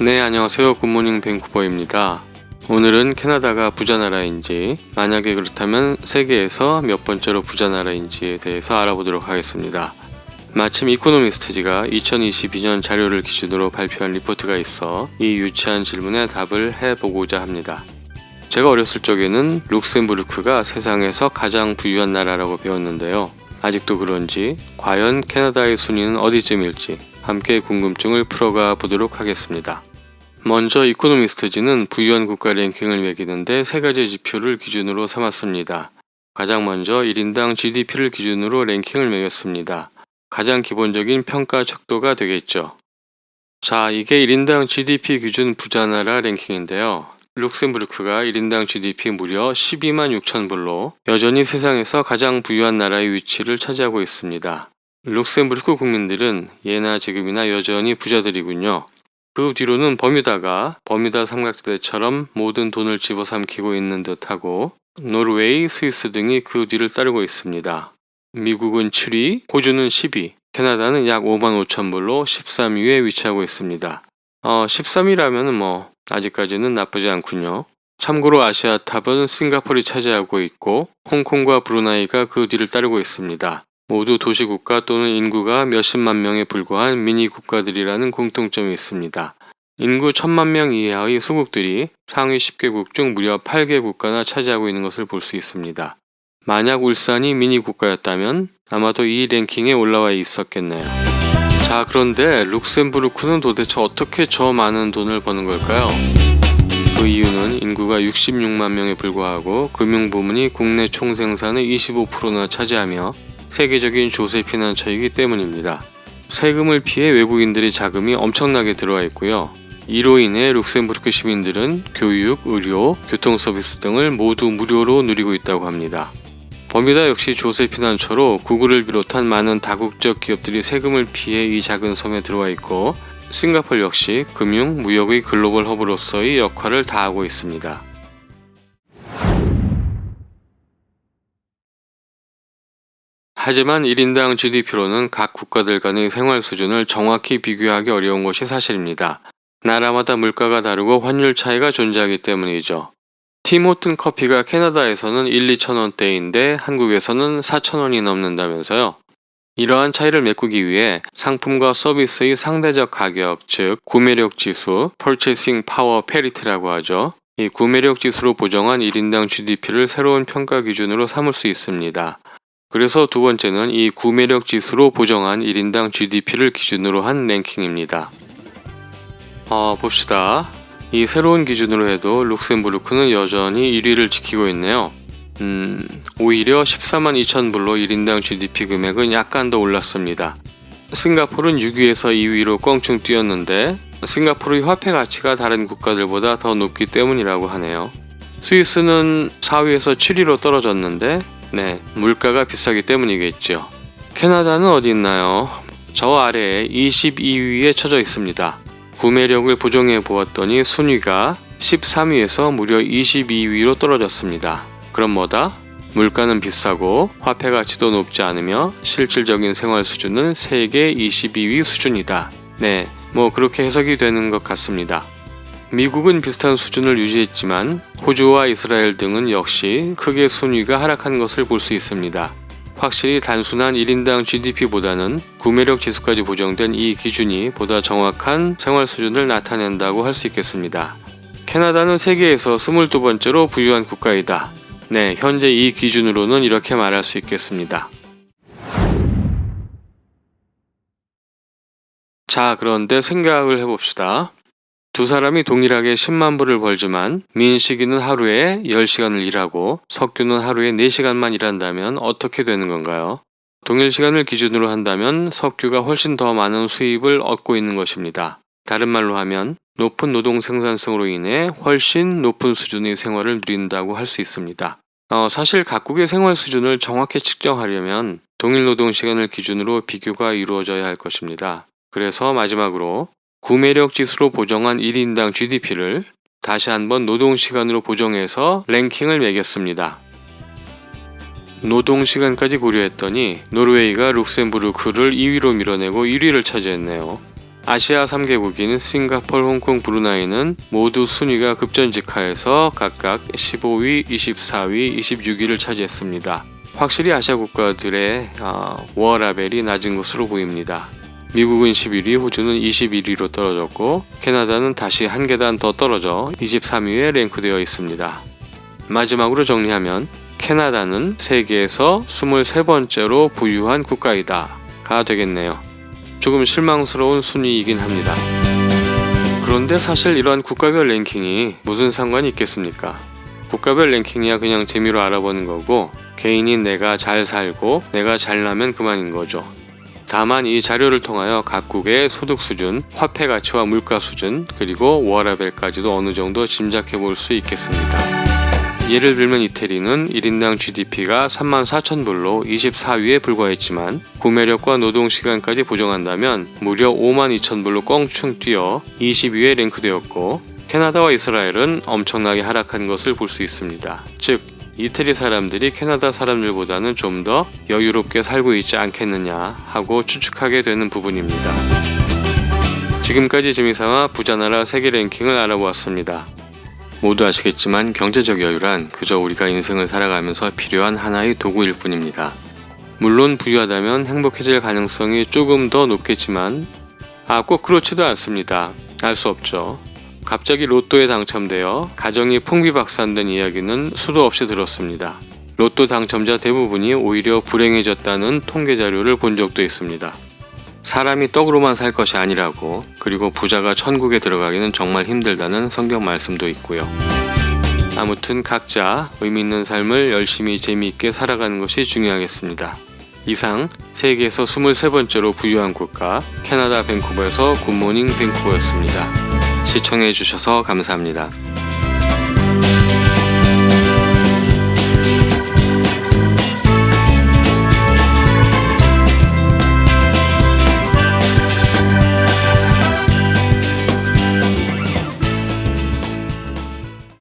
네, 안녕하세요. 굿모닝 밴쿠버입니다. 오늘은 캐나다가 부자 나라인지, 만약에 그렇다면 세계에서 몇 번째로 부자 나라인지에 대해서 알아보도록 하겠습니다. 마침 이코노미스트지가 2022년 자료를 기준으로 발표한 리포트가 있어 이 유치한 질문에 답을 해보고자 합니다. 제가 어렸을 적에는 룩셈부르크가 세상에서 가장 부유한 나라라고 배웠는데요. 아직도 그런지 과연 캐나다의 순위는 어디쯤일지 함께 궁금증을 풀어가 보도록 하겠습니다. 먼저 이코노미스트지는 부유한 국가 랭킹을 매기는데 세 가지 지표를 기준으로 삼았습니다. 가장 먼저 1인당 GDP를 기준으로 랭킹을 매겼습니다. 가장 기본적인 평가 척도가 되겠죠. 자, 이게 1인당 GDP 기준 부자 나라 랭킹인데요. 룩셈부르크가 1인당 GDP 무려 12만 6천 불로 여전히 세상에서 가장 부유한 나라의 위치를 차지하고 있습니다. 룩셈부르크 국민들은 예나 지금이나 여전히 부자들이군요. 그 뒤로는 버뮤다가 버뮤다 삼각지대처럼 모든 돈을 집어삼키고 있는 듯하고 노르웨이, 스위스 등이 그 뒤를 따르고 있습니다. 미국은 7위, 호주는 10위, 캐나다는 약 5만 5천 불로 13위에 위치하고 있습니다. 13위라면 아직까지는 나쁘지 않군요. 참고로 아시아 탑은 싱가포르이 차지하고 있고 홍콩과 브루나이가 그 뒤를 따르고 있습니다. 모두 도시국가 또는 인구가 몇십만 명에 불과한 미니 국가들이라는 공통점이 있습니다. 인구 1000만 명 이하의 수국들이 상위 10개국 중 무려 8개 국가나 차지하고 있는 것을 볼 수 있습니다. 만약 울산이 미니 국가였다면 아마도 이 랭킹에 올라와 있었겠네요. 자, 그런데 룩셈부르크는 도대체 어떻게 저 많은 돈을 버는 걸까요? 그 이유는 인구가 66만 명에 불과하고 금융부문이 국내 총생산의 25%나 차지하며 세계적인 조세 피난처이기 때문입니다. 세금을 피해 외국인들의 자금이 엄청나게 들어와 있고요. 이로 인해 룩셈부르크 시민들은 교육, 의료, 교통 서비스 등을 모두 무료로 누리고 있다고 합니다. 버뮤다 역시 조세 피난처로 구글을 비롯한 많은 다국적 기업들이 세금을 피해 이 작은 섬에 들어와 있고 싱가포르 역시 금융, 무역의 글로벌 허브로서의 역할을 다하고 있습니다. 하지만 1인당 GDP로는 각 국가들 간의 생활 수준을 정확히 비교하기 어려운 것이 사실입니다. 나라마다 물가가 다르고 환율 차이가 존재하기 때문이죠. 팀호튼 커피가 캐나다에서는 1-2,000원대인데 한국에서는 4,000원이 넘는다면서요. 이러한 차이를 메꾸기 위해 상품과 서비스의 상대적 가격, 즉 구매력 지수, Purchasing Power Parity라고 하죠. 이 구매력 지수로 보정한 1인당 GDP를 새로운 평가 기준으로 삼을 수 있습니다. 그래서 두 번째는 이 구매력 지수로 보정한 1인당 GDP를 기준으로 한 랭킹입니다. 봅시다. 이 새로운 기준으로 해도 룩셈부르크는 여전히 1위를 지키고 있네요. 오히려 14만 2천 불로 1인당 GDP 금액은 약간 더 올랐습니다. 싱가포르는 6위에서 2위로 껑충 뛰었는데 싱가포르의 화폐 가치가 다른 국가들보다 더 높기 때문이라고 하네요. 스위스는 4위에서 7위로 떨어졌는데 물가가 비싸기 때문이겠죠. 캐나다는 어디 있나요? 저 아래에 22위에 처져 있습니다. 구매력을 보정해 보았더니 순위가 13위에서 무려 22위로 떨어졌습니다. 그럼 뭐다? 물가는 비싸고 화폐 가치도 높지 않으며 실질적인 생활 수준은 세계 22위 수준이다. 그렇게 해석이 되는 것 같습니다. 미국은 비슷한 수준을 유지했지만 호주와 이스라엘 등은 역시 크게 순위가 하락한 것을 볼 수 있습니다. 확실히 단순한 1인당 GDP보다는 구매력 지수까지 보정된 이 기준이 보다 정확한 생활 수준을 나타낸다고 할 수 있겠습니다. 캐나다는 세계에서 22번째로 부유한 국가이다. 현재 이 기준으로는 이렇게 말할 수 있겠습니다. 자, 그런데 생각을 해봅시다. 두 사람이 동일하게 10만 불을 벌지만 민식이는 하루에 10시간을 일하고 석규는 하루에 4시간만 일한다면 어떻게 되는 건가요? 동일 시간을 기준으로 한다면 석규가 훨씬 더 많은 수입을 얻고 있는 것입니다. 다른 말로 하면 높은 노동 생산성으로 인해 훨씬 높은 수준의 생활을 누린다고 할 수 있습니다. 사실 각국의 생활 수준을 정확히 측정하려면 동일 노동 시간을 기준으로 비교가 이루어져야 할 것입니다. 그래서 마지막으로 구매력 지수로 보정한 1인당 GDP를 다시 한번 노동시간으로 보정해서 랭킹을 매겼습니다. 노동시간까지 고려했더니 노르웨이가 룩셈부르크를 2위로 밀어내고 1위를 차지했네요. 아시아 3개국인 싱가포르, 홍콩, 브루나이는 모두 순위가 급전직하해서 각각 15위, 24위, 26위를 차지했습니다. 확실히 아시아 국가들의 워라벨이 낮은 것으로 보입니다. 미국은 11위, 호주는 21위로 떨어졌고 캐나다는 다시 한 계단 더 떨어져 23위에 랭크되어 있습니다. 마지막으로 정리하면 캐나다는 세계에서 23번째로 부유한 국가이다가 되겠네요. 조금 실망스러운 순위이긴 합니다. 그런데 사실 이러한 국가별 랭킹이 무슨 상관이 있겠습니까? 국가별 랭킹이야 그냥 재미로 알아보는 거고 개인인 내가 잘 살고 내가 잘나면 그만인 거죠. 다만 이 자료를 통하여 각국의 소득 수준, 화폐 가치와 물가 수준, 그리고 워라밸까지도 어느 정도 짐작해 볼 수 있겠습니다. 예를 들면 이태리는 1인당 GDP가 34,000불로 24위에 불과했지만 구매력과 노동시간까지 보정한다면 무려 52,000불로 껑충 뛰어 20위에 랭크되었고 캐나다와 이스라엘은 엄청나게 하락한 것을 볼 수 있습니다. 즉 이태리 사람들이 캐나다 사람들보다는 좀 더 여유롭게 살고 있지 않겠느냐 하고 추측하게 되는 부분입니다. 지금까지 재미삼아 부자나라 세계 랭킹을 알아보았습니다. 모두 아시겠지만 경제적 여유란 그저 우리가 인생을 살아가면서 필요한 하나의 도구일 뿐입니다. 물론 부유하다면 행복해질 가능성이 조금 더 높겠지만 꼭 그렇지도 않습니다. 알 수 없죠. 갑자기 로또에 당첨되어 가정이 풍비박산된 이야기는 수도 없이 들었습니다. 로또 당첨자 대부분이 오히려 불행해졌다는 통계 자료를 본 적도 있습니다. 사람이 떡으로만 살 것이 아니라고, 그리고 부자가 천국에 들어가기는 정말 힘들다는 성경 말씀도 있고요. 아무튼 각자 의미 있는 삶을 열심히 재미있게 살아가는 것이 중요하겠습니다. 이상 세계에서 23번째로 부유한 국가 캐나다 밴쿠버에서 굿모닝 밴쿠버였습니다. 시청해주셔서 감사합니다.